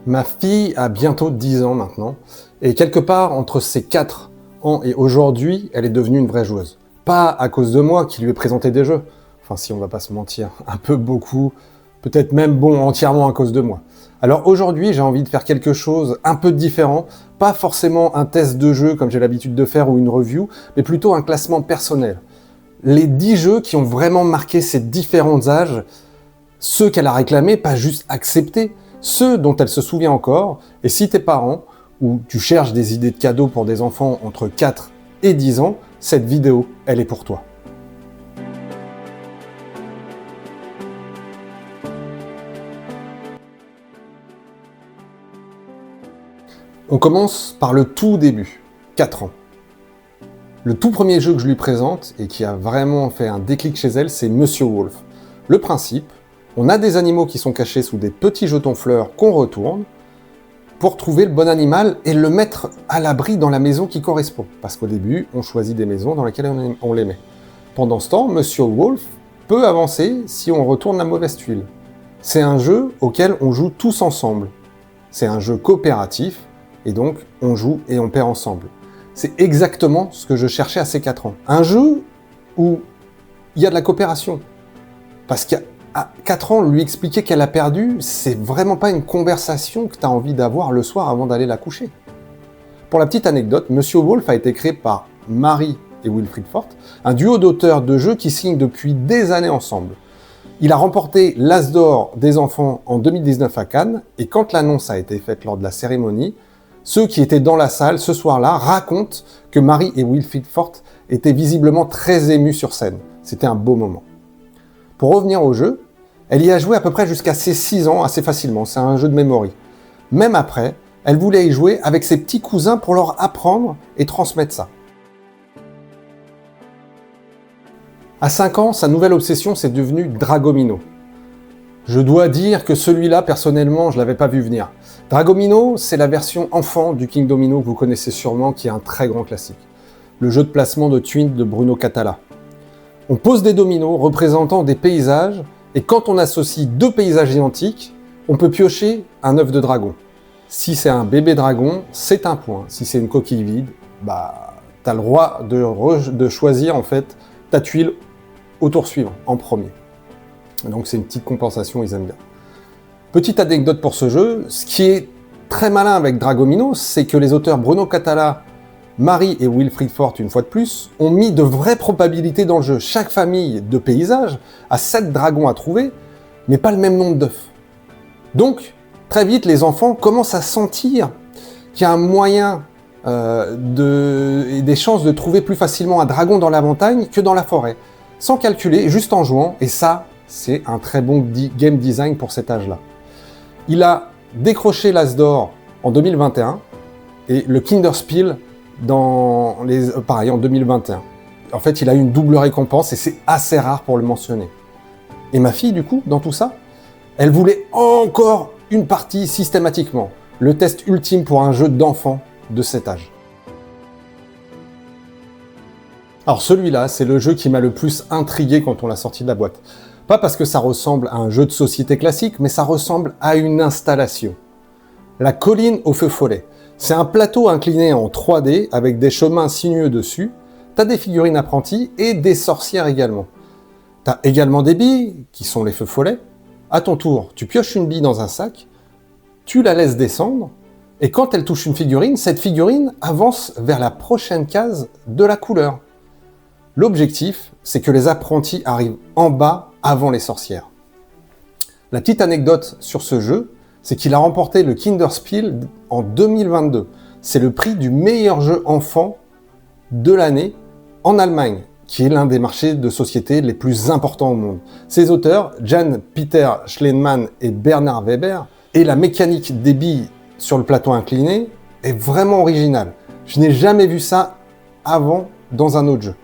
Ma fille a bientôt 10 ans maintenant, et quelque part entre ses 4 ans et aujourd'hui, elle est devenue une vraie joueuse. Pas à cause de moi qui lui ai présenté des jeux, enfin si on va pas se mentir, un peu beaucoup, peut-être même entièrement à cause de moi. Alors aujourd'hui, j'ai envie de faire quelque chose un peu différent, pas forcément un test de jeu comme j'ai l'habitude de faire ou une review, mais plutôt un classement personnel. Les 10 jeux qui ont vraiment marqué ces différents âges, ceux qu'elle a réclamés, pas juste acceptés, ceux dont elle se souvient encore, et si t'es parent, ou tu cherches des idées de cadeaux pour des enfants entre 4 et 10 ans, cette vidéo, elle est pour toi. On commence par le tout début, 4 ans. Le tout premier jeu que je lui présente, et qui a vraiment fait un déclic chez elle, c'est Monsieur Wolf. Le principe, on a des animaux qui sont cachés sous des petits jetons fleurs qu'on retourne pour trouver le bon animal et le mettre à l'abri dans la maison qui correspond. Parce qu'au début, on choisit des maisons dans lesquelles on les met. Pendant ce temps, Monsieur Wolf peut avancer si on retourne la mauvaise tuile. C'est un jeu auquel on joue tous ensemble. C'est un jeu coopératif, et donc on joue et on perd ensemble. C'est exactement ce que je cherchais à ces 4 ans. Un jeu où il y a de la coopération. Parce qu'à 4 ans, lui expliquer qu'elle a perdu, c'est vraiment pas une conversation que tu as envie d'avoir le soir avant d'aller la coucher. Pour la petite anecdote, Monsieur Wolf a été créé par Mary et Wilfried Forst, un duo d'auteurs de jeux qui signent depuis des années ensemble. Il a remporté l'As d'or des enfants en 2019 à Cannes, et quand l'annonce a été faite lors de la cérémonie, ceux qui étaient dans la salle ce soir-là racontent que Mary et Wilfried Forst étaient visiblement très émus sur scène. C'était un beau moment. Pour revenir au jeu, elle y a joué à peu près jusqu'à ses 6 ans assez facilement, c'est un jeu de memory. Même après, elle voulait y jouer avec ses petits cousins pour leur apprendre et transmettre ça. À 5 ans, sa nouvelle obsession, c'est devenu Dragomino. Je dois dire que celui-là, personnellement, je l'avais pas vu venir. Dragomino, c'est la version enfant du King Domino que vous connaissez sûrement, qui est un très grand classique. Le jeu de placement de Twin de Bruno Catala. On pose des dominos représentant des paysages, et quand on associe 2 paysages identiques, on peut piocher un œuf de dragon. Si c'est un bébé dragon, c'est un point. Si c'est une coquille vide, t'as le droit de choisir en fait ta tuile au tour suivant, en premier. Donc c'est une petite compensation, ils aiment bien. Petite anecdote pour ce jeu, ce qui est très malin avec Dragomino, c'est que les auteurs Bruno Catala, Mary et Wilfried Forst, une fois de plus, ont mis de vraies probabilités dans le jeu. Chaque famille de paysages a 7 dragons à trouver, mais pas le même nombre d'œufs. Donc, très vite, les enfants commencent à sentir qu'il y a un moyen et des chances de trouver plus facilement un dragon dans la montagne que dans la forêt, sans calculer, juste en jouant, et ça, c'est un très bon game design pour cet âge-là. Il a décroché l'As d'or en 2021, et le Kinderspiel pareil, en 2021. En fait, il a eu une double récompense et c'est assez rare pour le mentionner. Et ma fille, du coup, dans tout ça, elle voulait encore une partie systématiquement. Le test ultime pour un jeu d'enfant de cet âge. Alors celui-là, c'est le jeu qui m'a le plus intrigué quand on l'a sorti de la boîte. Pas parce que ça ressemble à un jeu de société classique, mais ça ressemble à une installation. La colline au feu follet. C'est un plateau incliné en 3D avec des chemins sinueux dessus. T'as des figurines apprenties et des sorcières également. T'as également des billes, qui sont les feux follets. À ton tour, tu pioches une bille dans un sac, tu la laisses descendre, et quand elle touche une figurine, cette figurine avance vers la prochaine case de la couleur. L'objectif, c'est que les apprentis arrivent en bas avant les sorcières. La petite anecdote sur ce jeu, c'est qu'il a remporté le Kinderspiel en 2022. C'est le prix du meilleur jeu enfant de l'année en Allemagne, qui est l'un des marchés de société les plus importants au monde. Ses auteurs, Jan-Peter Schliemann et Bernard Weber, et la mécanique des billes sur le plateau incliné est vraiment originale. Je n'ai jamais vu ça avant dans un autre jeu.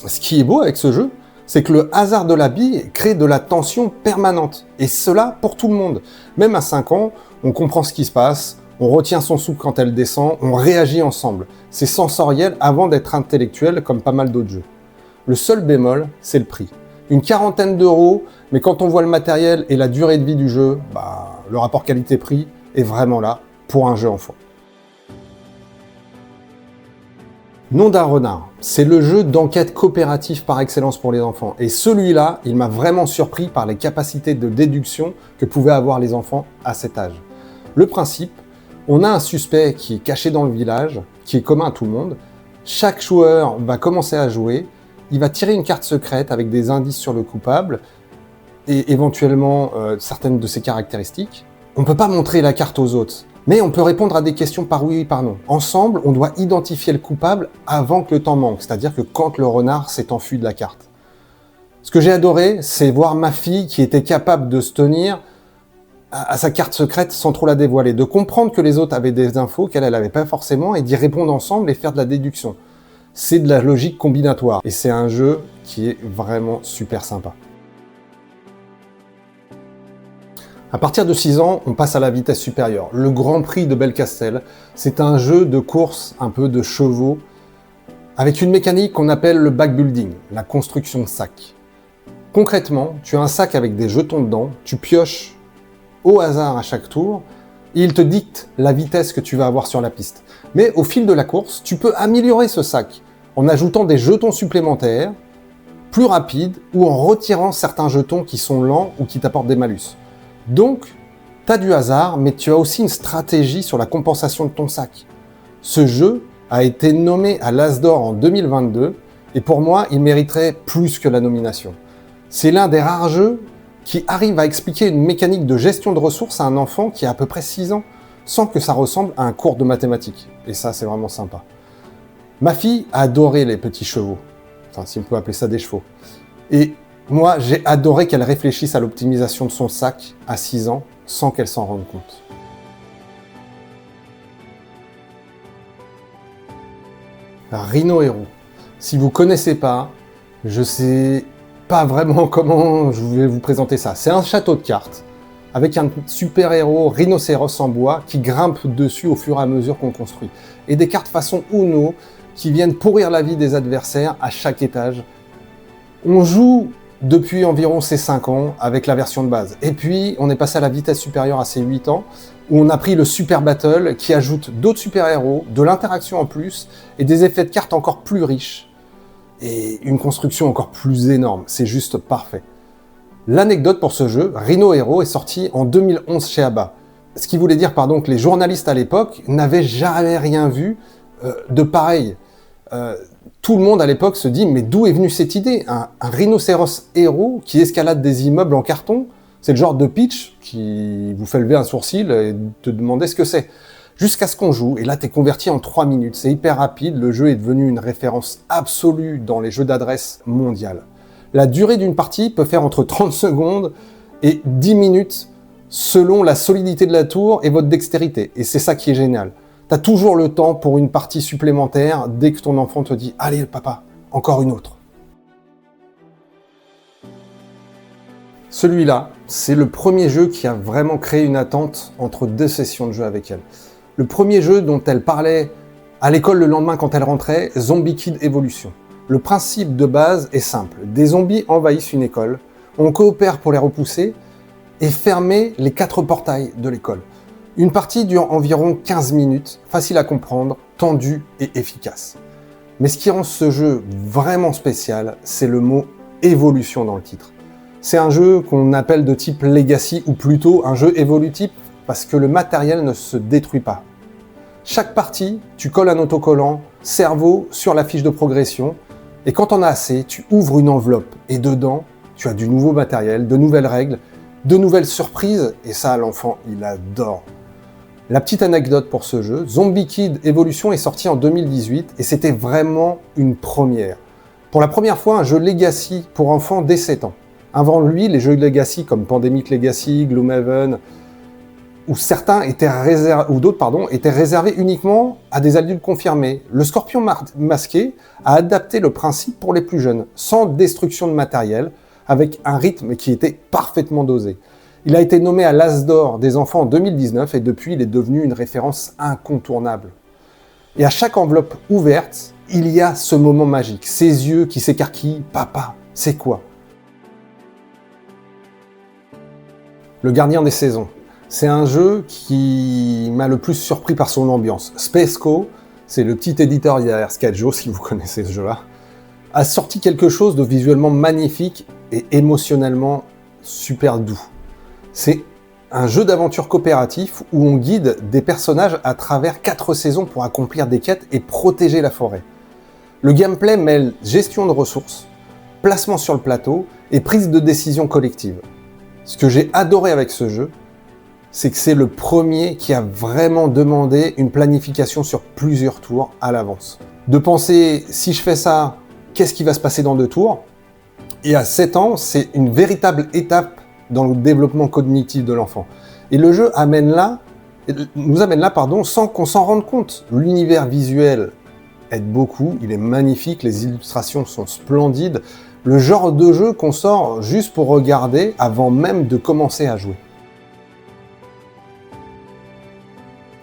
Ce qui est beau avec ce jeu, c'est que le hasard de la bille crée de la tension permanente. Et cela pour tout le monde. Même à 5 ans, on comprend ce qui se passe, on retient son souffle quand elle descend, on réagit ensemble. C'est sensoriel avant d'être intellectuel comme pas mal d'autres jeux. Le seul bémol, c'est le prix. Une quarantaine d'euros, mais quand on voit le matériel et la durée de vie du jeu, le rapport qualité-prix, est vraiment là pour un jeu enfant. Nom d'un renard, c'est le jeu d'enquête coopérative par excellence pour les enfants. Et celui-là, il m'a vraiment surpris par les capacités de déduction que pouvaient avoir les enfants à cet âge. Le principe, on a un suspect qui est caché dans le village, qui est commun à tout le monde. Chaque joueur va commencer à jouer, il va tirer une carte secrète avec des indices sur le coupable et éventuellement certaines de ses caractéristiques. On ne peut pas montrer la carte aux autres, mais on peut répondre à des questions par oui et par non. Ensemble, on doit identifier le coupable avant que le temps manque, c'est-à-dire que quand le renard s'est enfui de la carte. Ce que j'ai adoré, c'est voir ma fille qui était capable de se tenir à sa carte secrète sans trop la dévoiler, de comprendre que les autres avaient des infos qu'elle n'avait pas forcément et d'y répondre ensemble et faire de la déduction. C'est de la logique combinatoire et c'est un jeu qui est vraiment super sympa. À partir de 6 ans, on passe à la vitesse supérieure. Le Grand Prix de Belcastel, c'est un jeu de course un peu de chevaux avec une mécanique qu'on appelle le backbuilding, la construction de sac. Concrètement, tu as un sac avec des jetons dedans, tu pioches au hasard à chaque tour et il te dicte la vitesse que tu vas avoir sur la piste. Mais au fil de la course, tu peux améliorer ce sac en ajoutant des jetons supplémentaires, plus rapides, ou en retirant certains jetons qui sont lents ou qui t'apportent des malus. Donc, tu as du hasard, mais tu as aussi une stratégie sur la compensation de ton sac. Ce jeu a été nommé à l'As d'Or en 2022, et pour moi, il mériterait plus que la nomination. C'est l'un des rares jeux qui arrive à expliquer une mécanique de gestion de ressources à un enfant qui a à peu près 6 ans, sans que ça ressemble à un cours de mathématiques. Et ça, c'est vraiment sympa. Ma fille a adoré les petits chevaux. Enfin, si on peut appeler ça des chevaux. Et moi, j'ai adoré qu'elle réfléchisse à l'optimisation de son sac à 6 ans, sans qu'elle s'en rende compte. Rhino Hero. Si vous connaissez pas, je sais pas vraiment comment je vais vous présenter ça. C'est un château de cartes avec un super-héros rhinocéros en bois qui grimpe dessus au fur et à mesure qu'on construit. Et des cartes façon Uno qui viennent pourrir la vie des adversaires à chaque étage. On joue depuis environ ses 5 ans avec la version de base. Et puis, on est passé à la vitesse supérieure à ses 8 ans, où on a pris le Super Battle qui ajoute d'autres super-héros, de l'interaction en plus, et des effets de cartes encore plus riches. Et une construction encore plus énorme. C'est juste parfait. L'anecdote pour ce jeu, Rhino Hero est sorti en 2011 chez ABBA. Ce qui voulait dire que les journalistes à l'époque n'avaient jamais rien vu de pareil. Tout le monde à l'époque se dit, mais d'où est venue cette idée ? Un rhinocéros héros qui escalade des immeubles en carton ? C'est le genre de pitch qui vous fait lever un sourcil et te demander ce que c'est. Jusqu'à ce qu'on joue, et là t'es converti en 3 minutes, c'est hyper rapide, le jeu est devenu une référence absolue dans les jeux d'adresse mondiales. La durée d'une partie peut faire entre 30 secondes et 10 minutes selon la solidité de la tour et votre dextérité, et c'est ça qui est génial. T'as toujours le temps pour une partie supplémentaire dès que ton enfant te dit « Allez papa, encore une autre ». Celui-là, c'est le premier jeu qui a vraiment créé une attente entre 2 sessions de jeu avec elle. Le premier jeu dont elle parlait à l'école le lendemain quand elle rentrait, Zombie Kid Evolution. Le principe de base est simple. Des zombies envahissent une école, on coopère pour les repousser et fermer les 4 portails de l'école. Une partie dure environ 15 minutes, facile à comprendre, tendue et efficace. Mais ce qui rend ce jeu vraiment spécial, c'est le mot « évolution » dans le titre. C'est un jeu qu'on appelle de type Legacy, ou plutôt un jeu évolutif, parce que le matériel ne se détruit pas. Chaque partie, tu colles un autocollant « cerveau » sur la fiche de progression, et quand on a assez, tu ouvres une enveloppe, et dedans, tu as du nouveau matériel, de nouvelles règles, de nouvelles surprises, et ça, l'enfant, il adore. La petite anecdote pour ce jeu, Zombie Kid Evolution est sorti en 2018, et c'était vraiment une première. Pour la première fois, un jeu Legacy pour enfants dès 7 ans. Avant lui, les jeux Legacy comme Pandemic Legacy, Gloomhaven, ou certains étaient étaient réservés uniquement à des adultes confirmés. Le Scorpion masqué a adapté le principe pour les plus jeunes, sans destruction de matériel, avec un rythme qui était parfaitement dosé. Il a été nommé à l'As d'Or des enfants en 2019 et depuis, il est devenu une référence incontournable. Et à chaque enveloppe ouverte, il y a ce moment magique, ces yeux qui s'écarquillent. Papa, c'est quoi ? Le gardien des saisons. C'est un jeu qui m'a le plus surpris par son ambiance. Spaceco, c'est le petit éditeur derrière Scajo, si vous connaissez ce jeu-là, a sorti quelque chose de visuellement magnifique et émotionnellement super doux. C'est un jeu d'aventure coopératif où on guide des personnages à travers 4 saisons pour accomplir des quêtes et protéger la forêt. Le gameplay mêle gestion de ressources, placement sur le plateau et prise de décision collective. Ce que j'ai adoré avec ce jeu, c'est que c'est le premier qui a vraiment demandé une planification sur plusieurs tours à l'avance. De penser, si je fais ça, qu'est-ce qui va se passer dans 2 tours? Et à 7 ans, c'est une véritable étape dans le développement cognitif de l'enfant. Et le jeu nous amène là, sans qu'on s'en rende compte. L'univers visuel aide beaucoup, il est magnifique, les illustrations sont splendides. Le genre de jeu qu'on sort juste pour regarder avant même de commencer à jouer.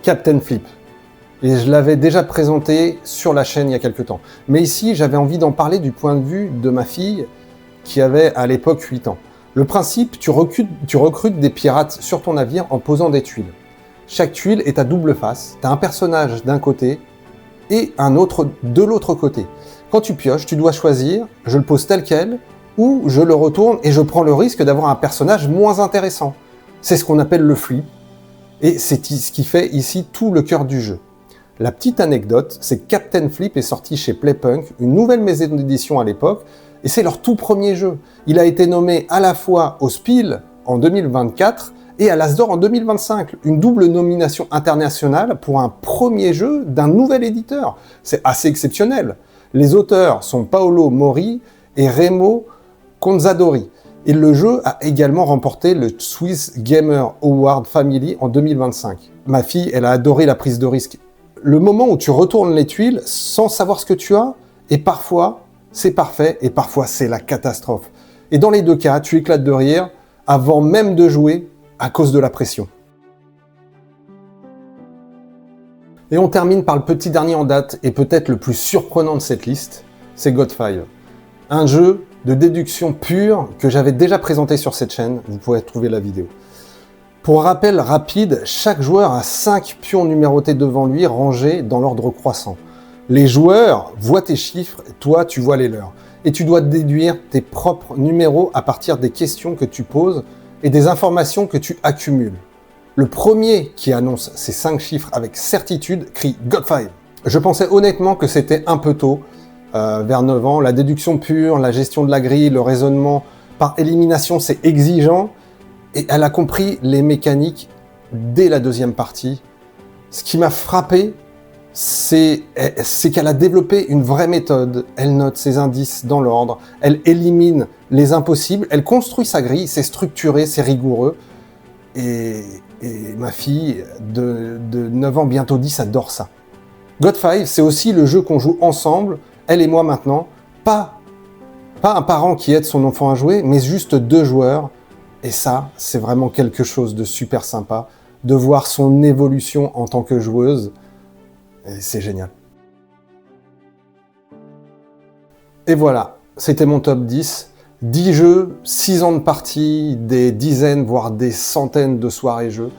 Captain Flip. Et je l'avais déjà présenté sur la chaîne il y a quelques temps. Mais ici, j'avais envie d'en parler du point de vue de ma fille qui avait à l'époque 8 ans. Le principe, tu recrutes des pirates sur ton navire en posant des tuiles. Chaque tuile est à double face. Tu as un personnage d'un côté et un autre de l'autre côté. Quand tu pioches, tu dois choisir, je le pose tel quel, ou je le retourne et je prends le risque d'avoir un personnage moins intéressant. C'est ce qu'on appelle le flip. Et c'est ce qui fait ici tout le cœur du jeu. La petite anecdote, c'est que Captain Flip est sorti chez Playpunk, une nouvelle maison d'édition à l'époque, et c'est leur tout premier jeu. Il a été nommé à la fois au Spiel en 2024 et à l'As d'Or en 2025, une double nomination internationale pour un premier jeu d'un nouvel éditeur. C'est assez exceptionnel. Les auteurs sont Paolo Mori et Remo Conzadori. Et le jeu a également remporté le Swiss Gamer Award Family en 2025. Ma fille, elle a adoré la prise de risque. Le moment où tu retournes les tuiles sans savoir ce que tu as, et parfois c'est parfait, et parfois c'est la catastrophe. Et dans les 2 cas, tu éclates de rire avant même de jouer à cause de la pression. Et on termine par le petit dernier en date, et peut-être le plus surprenant de cette liste, c'est God 5. Un jeu de déduction pure que j'avais déjà présenté sur cette chaîne, vous pourrez trouver la vidéo. Pour rappel rapide, chaque joueur a 5 pions numérotés devant lui, rangés dans l'ordre croissant. Les joueurs voient tes chiffres, toi tu vois les leurs. Et tu dois déduire tes propres numéros à partir des questions que tu poses et des informations que tu accumules. Le premier qui annonce ces 5 chiffres avec certitude crie « God 5 ». Je pensais honnêtement que c'était un peu tôt, vers 9 ans. La déduction pure, la gestion de la grille, le raisonnement par élimination, c'est exigeant. Et elle a compris les mécaniques dès la 2e partie. Ce qui m'a frappé, c'est qu'elle a développé une vraie méthode. Elle note ses indices dans l'ordre, elle élimine les impossibles, elle construit sa grille, c'est structuré, c'est rigoureux. Et ma fille de 9 ans, bientôt 10, adore ça. God 5, c'est aussi le jeu qu'on joue ensemble, elle et moi maintenant, pas un parent qui aide son enfant à jouer, mais juste 2 joueurs. Et ça, c'est vraiment quelque chose de super sympa, de voir son évolution en tant que joueuse. Et c'est génial. Et voilà, c'était mon top 10. 10 jeux, 6 ans de partie, des dizaines, voire des centaines de soirées jeux.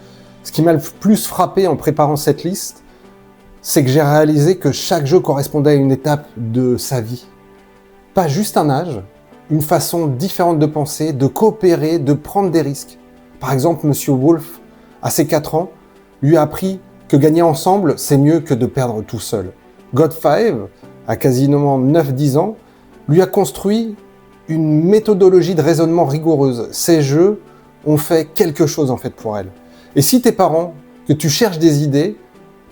Ce qui m'a le plus frappé en préparant cette liste, c'est que j'ai réalisé que chaque jeu correspondait à une étape de sa vie. Pas juste un âge, une façon différente de penser, de coopérer, de prendre des risques. Par exemple, Monsieur Wolf, à ses 4 ans, lui a appris que gagner ensemble, c'est mieux que de perdre tout seul. God 5, à quasiment 9-10 ans, lui a construit une méthodologie de raisonnement rigoureuse. Ces jeux ont fait quelque chose en fait pour elle. Et si t'es parent, que tu cherches des idées,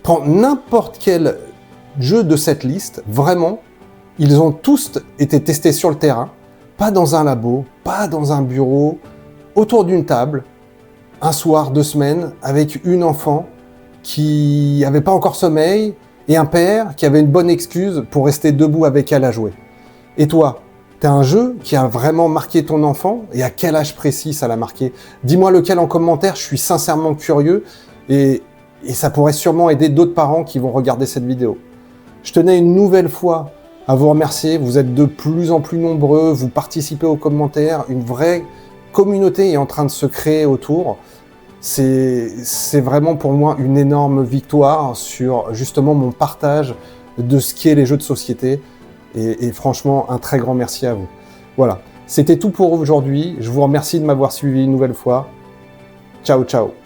prends n'importe quel jeu de cette liste, vraiment, ils ont tous été testés sur le terrain, pas dans un labo, pas dans un bureau, autour d'une table, un soir, 2 semaines, avec une enfant qui n'avait pas encore sommeil et un père qui avait une bonne excuse pour rester debout avec elle à jouer. Et toi, t'as un jeu qui a vraiment marqué ton enfant et à quel âge précis ça l'a marqué? Dis-moi lequel en commentaire, je suis sincèrement curieux et ça pourrait sûrement aider d'autres parents qui vont regarder cette vidéo. Je tenais une nouvelle fois à vous remercier, vous êtes de plus en plus nombreux, vous participez aux commentaires, une vraie communauté est en train de se créer autour. C'est vraiment pour moi une énorme victoire sur justement mon partage de ce qu'est les jeux de société. Et franchement, un très grand merci à vous. Voilà, c'était tout pour aujourd'hui. Je vous remercie de m'avoir suivi une nouvelle fois. Ciao, ciao.